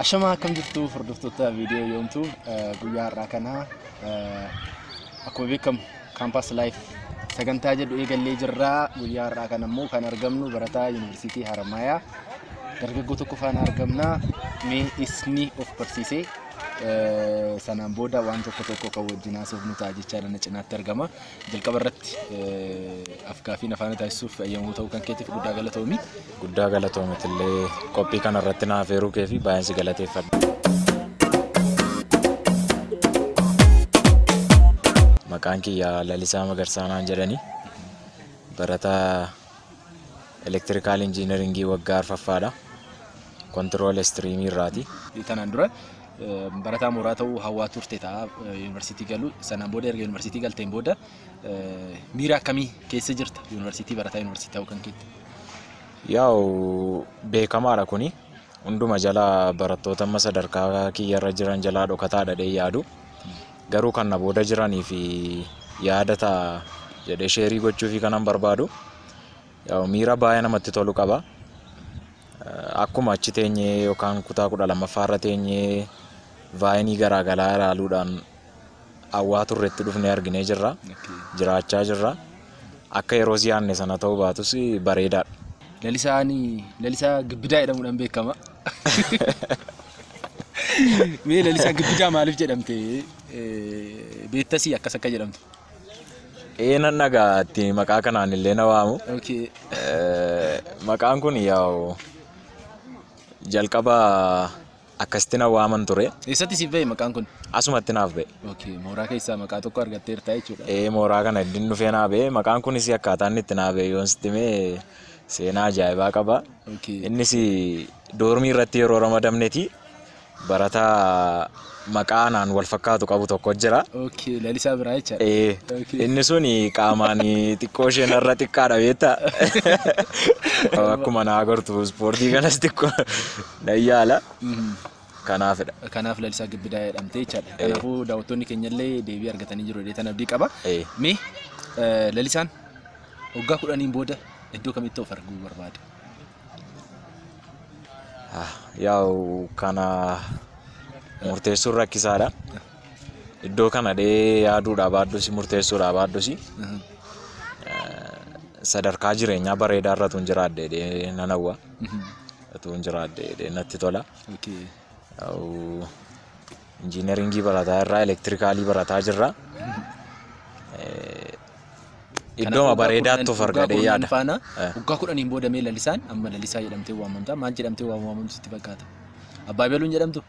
Ashama akkam jirtu hordoftoota viidiyoo yoomtuu guyyaa har'aa kana akkuma beekamu Campus Life sagantaa jedhu eegallee jirra. Guyyaa har'aa kana immoo kan argamnu barataa Yuunivarsiitii Haramaayaa dargaggoo tokko faana argamna. Mee isni of barsiisee sanaan booda waan tokko kan wajjin haasofnu ta'a jechaadha na cinaatti argama. Jalqaba irratti afgaafiin afaan taasisuuf ayyamoo ta'uu kan keetiif guddaa galatoomi. Guddaa galatoomitillee qophii kana irratti naaf eeruu kee fi baay'een si galateeffadha. Maqaan kiyya Lalisaa Magarsaanaan jedhani. Barataa elektirikaal injiineringii waggaa arfaffaadha. Kontirool istiriimii irraati. Tanaan dura barataa mooraa ta'uu hawwaa turte ta'a yuunivarsiitii galu. Sanaan booda erga yuunivarsiitii galteen booda miira akkamii keessa jirta yuunivarsiitii barataa yuunivarsiitii ta'uu kan keetti? Yaa'u beekamaadha kuni. Hunduma jala barattoota amma sadarkaa kiyyarra jiran jalaa dhokataadha jedhee yaadu. Garuu kan na booda jiranii fi yaada ta'a jedhee sheerii gochuu fi kanan barbaadu. Yaa'u miira baay'ee namatti tolu qaba. Akkuma achi teenyee yookaan kutaa 12ffaarra teenyee vaayinii garaagaraa ilaaluudhaan hawwaa turreetti dhufnee arginee jirra. Jiraachaa jirra. Akka yeroo siyaanne sana ta'uu baatus bareedaadha. Lalisaa Gibbidaa jedhamuudhaan beekama. Mee Lalisaa Gibbidaa maaliif jedhamte? Beektasii akkas akka jedhamtu? Nan dhagaatti maqaa kanaan illee na waamu. Maqaan kun yaa'u jalqaba akkasitti na waaman ture. Eessatti siif ba'e maqaan kun? Asumatti naaf ba'e. Mooraa keessaa maqaa tokko argatteerta jechuudha. Mooraa kana iddiin dhufee naa ba'e. Maqaan kunis akkaataan itti naa ba'e yoon sitti mee seenaa ajaa'ibaa qaba. Innis doormii irratti yeroo ramadamneeti barataa maqaa naan wal fakkaatu qabu tokko jira. Lalisaa biraa jechaadha. Inni sun qaamaan xiqqoo isheen irra xiqqaadha beektaa. Akkuma naa agartu ispoortii kanas xiqqoo na yaala. Kanaafidha. Kanaaf Lalisaa Gibbidaa jedhamte jechaadha. Kanaafuu daawwattoonni keenyallee deebii argatanii jiru jedhee tan abdii qaba. Mee Lalisaan waggaa 10 booda iddoo kamitti of arguu barbaada? Yaa'u kana murteessuun rakkisaadha. Iddoo kana yaaduudhaa baaddusi murteessuudhaa baaddusi sadarkaa jireenyaa bareedaa irra tun jiraadde nan hawwa. Tun jiraadde natti tola. Injiineringii barataa irraa elektirikaalii barataa jirra. Iddooma bareedaatti of argadee yaada. Waggaa 10 booda mee Lalisaan amma Lalisaa jedhamtee waamamta. Maal jedhamtee waamamtu sitti fakkaata? Abbaa Beeluun jedhamtu?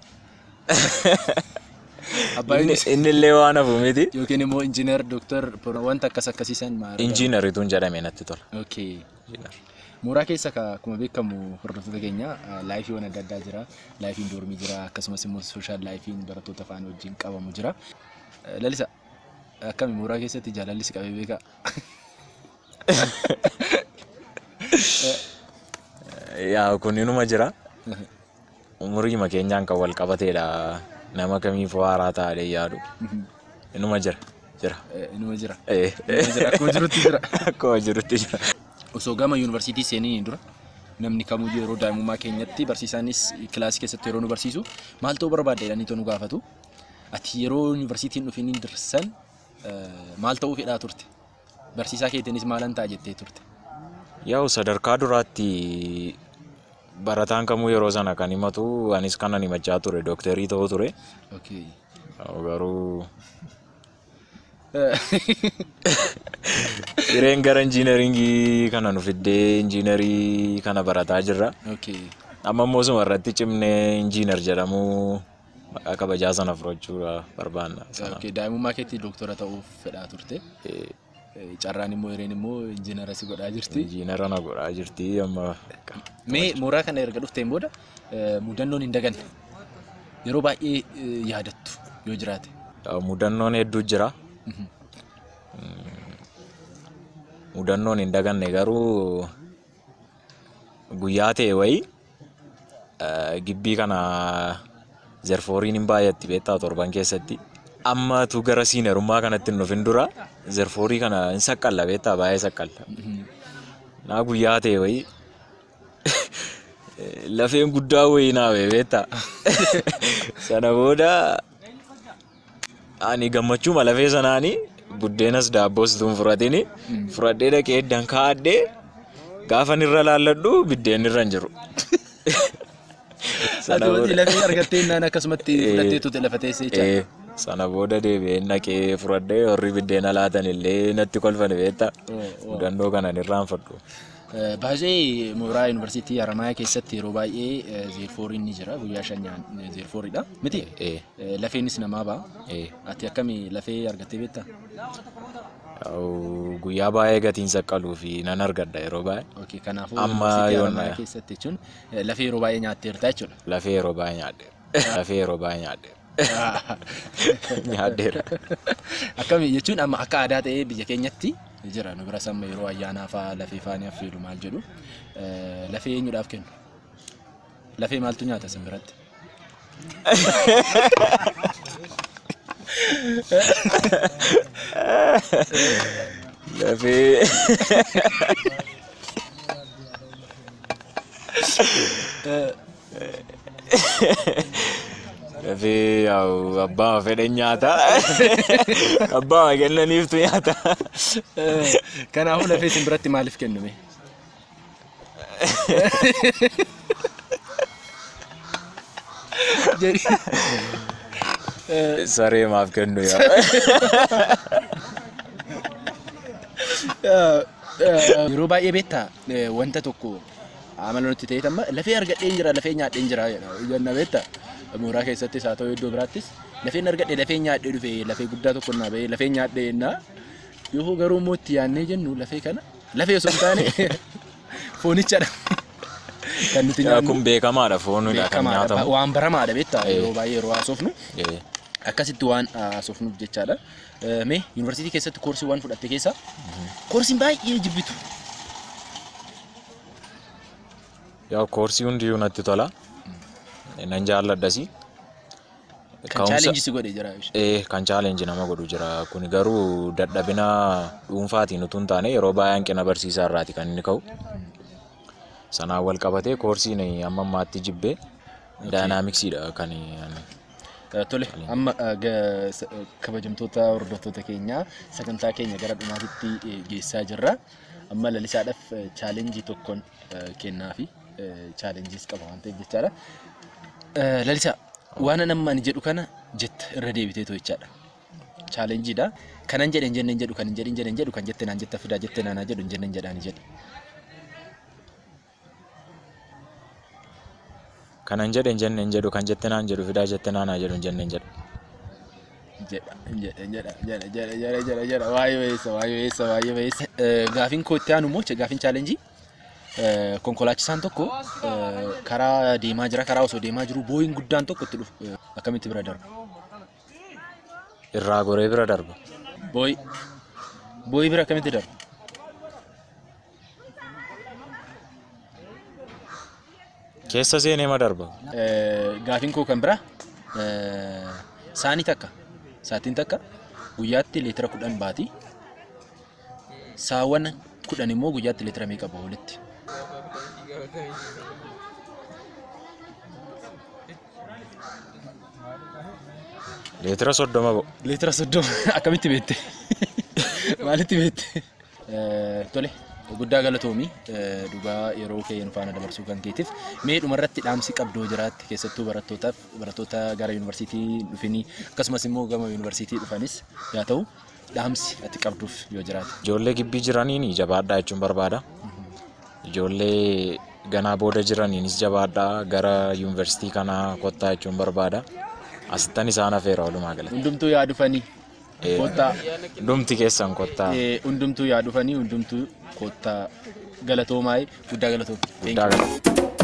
Inni illee waan hafu miti. Yookiin immoo injiinar Dooktar wanta akkasiisan maal? Injiinarituun jedhamee natti tola. Mooraa keessa akkuma beekamu hordoftoota keenya laayifiiwwan adda addaa jira. Laayifiin doormii jira akkasumas immoo sooshaal laayifiin barattoota faana wajjin qabamu jira. Lalisaa akkami mooraa keessatti jaalalli si qabee beekaa? Yaa kun inuma jira. Umurii keenyaan kan wal qabateedha. Nama kamiif waaraa ta'ee yaadu. Inuma jira. Inuma jira. Akkuma jirutti jira. Akkuma jirutti jira. Osoo gama yuunivarsiitii seenii dura namni kamuu yeroo daa'imummaa keenyatti barsiisaanis kilaasii keessatti yeroo nu barsiisu maal ta'uu barbaadde jedhanii nu gaafatu. Ati yeroo yuunivarsiitiin dhufeen dirsan maal ta'uu fedhaa turte? Barsiisaa keetiinis maalan ta'a jettee turte? Yaa'u sadarkaa duraatti barataan kamuu yeroo sana kan himatu anis kanan himachaa ture dooktarii ta'uu ture. Garuu hireen gara injiineringii kana nu fiddee injiinerii kana barataa jirra. Amma immoo suma irratti cimnee injiinar jedhamu maqaa kabajaa sana fudhachuu barbaanna. Daa'imummaa keetti dooktora ta'uuf fedhaa turte. Carraan immoo hireen immoo injiinara si godhaa jirti. Injiinara na godhaa jirti amma. Mee mooraa kana erga dhufteen booda mudannoon hin daganne yeroo baay'ee yaadattu yoo jiraate? Mudannoon hedduu jira. Mudannoon hin daganne garuu guyyaa ta'e wayii gibbii kana zerfooriin hin baay'atti beektaa torban keessatti. Amma tu gara siinerummaa kanatti hin dhufin dura zerfoorii kana hin saqqalla beektaa baay'ee saqqalla. Naa guyyaa ta'e wayii lafeen guddaa wayii naawee beektaa. Sana booda ani gammachuu lafee sanaanii buddeenas daabboos tuun fudhadhee dhaqee eddan kaa'adhee gaafan irra laalladhu biddeen irra hin jiru. Sana booda lafee argattee innaan akkasumatti fudhattee tuute lafa teessee jira. Sana booda deebi'ee naqee fudhadhee warri biddeena laatan illee natti kolfan beektaa. Mudannoo kanan irraanfadhu. Baay'ee mooraa yuunivarsiitii Haramaayaa keessatti yeroo baay'ee zeerfooriin ni jira. Guyyaa shanyaan zeerfooriidha. Miti? Lafeenis namaa ba'a. Ati akkamii lafee argattee beektaa? Guyyaa baay'ee gatiin saqqaluu fi nan argadha yeroo baay'ee. Kanaafuu yuunivarsiitii Haramaayaa keessatti jechuun lafee yeroo baay'ee nyaatteerta jechuudha. Lafee yeroo baay'ee nyaadheera. Lafee yeroo baay'ee nyaadheera. Nyaadheera. Akkamii jechuun amma akka aadaa ta'ee biyya keenyatti jira. Nu bira samma yeroo ayyaanaa fa'aa lafee faanii affeelu maal jedhu. Lafee eenyuudhaaf kennu? Lafee maaltu nyaata sin biratti? Lafee lafee abbaa fedhan nyaata. Abbaa kennaniiftu nyaata. Kanaafuu lafee sin biratti maaliif kennume? Saree maaf kennu yaa. Yeroo baay'ee beektaa wanta tokko amala nuti ta'e tamma lafee argadheen jira lafee nyaadheen jira jenna beektaa. Mooraa keessattis haa ta'u iddoo biraattis lafeen argadhe lafee nyaadhee dhufe lafee guddaa tokko naa ba'ee lafee nyaadhee jennaa. Yoo garuu immoo itti yaadnee jennu lafee kana lafee osoo hin taane foonichadha. Kan nuti nyaannu kun beekamaadha foonudha kan nyaatamu. Waan baramaadha beektaa yeroo baay'ee yeroo haasofnu akkasitti waan haasofnuuf jechaadha. Mee yuunivarsiitii keessatti koorsii waan fudhatte keessa koorsiin baay'ee jibbitu. Yaa koorsii hundiyyuu natti tola. Nan jaalladhasi. Kan challenge si godhe jira. Kan challenge nama godhu jira. Kun garuu dadhabina dhuunfaatiin utuu hin taane yeroo baay'ee hanqina barsiisaa irraati kan inni ka'u. Sanaan wal qabatee koorsiin amma ammaatti jibbee daayinaamiksiidha kan tole amma kabajamtoota hordoftoota keenyaa sagantaa keenya gara dhumaatitti geessaa jirra. Amma lalisaadhaaf challenge tokkoon kennaafi challenges qaba waan ta'eef jechaadha. Lalisa waan amma ani jedhu kana jetta irra deebitee to'achaadha. Challengeedha. Kanan jedhen jenneen jedhu kan hin jedhu kan jette naan jetta fidaa jette naanaa jedhu hin jenneen jedhaani jedhe. Kanan jedhen jenneen jedhu kan jette naan jedhu fidaa jette naanaa jedhu hin jenneen jedhu. Jedha waayee weessa. Gaafiin kootti aanu immoo gaafiin challenge konkolaachisaan tokko karaa deemaa jira karaa osoo deemaa jiru booyin guddaan tokko itti dhufu akkamitti bira darba? Irraa goree bira darba. Booyi bira akkamitti darba? Keessa seenee ma darba? Gaafiin koo kan bira saatiin takka guyyaatti leetira 10 baati. Saawwan 10 immoo guyyaatti leetira meeqa bahu walitti? Leetira 30 bahu. Leetira 30 akkamitti beekte? Maalitti beekte? Tole guddaa galatoomii dhugaa yeroo keenya faana dabarsuu kan keetiif mee dhumarratti dhaamsi qabdoo jiraatti keessattuu barattoota gara yuunivarsiitii dhufanii akkasumas immoo gama yuunivarsiitii dhufanis yaa ta'u dhaamsi ati qabduuf yoo jiraate. Ijoollee gibbii jiraniin jabaadhaa jechuun barbaada. Ijoollee ganaa booda jiraniinis jabaadhaa gara yuunivarsiitii kanaa kottaa jechuun barbaada. Asittan isaan afeera walumaa galatti. Hundumtuu yaa dhufanii kottaa. Hundumti keessan kottaa. Hundumtuu yaa dhufanii hundumtuu kottaa galatoomaa guddaa galatoomaa. Guddaa galatoomaa.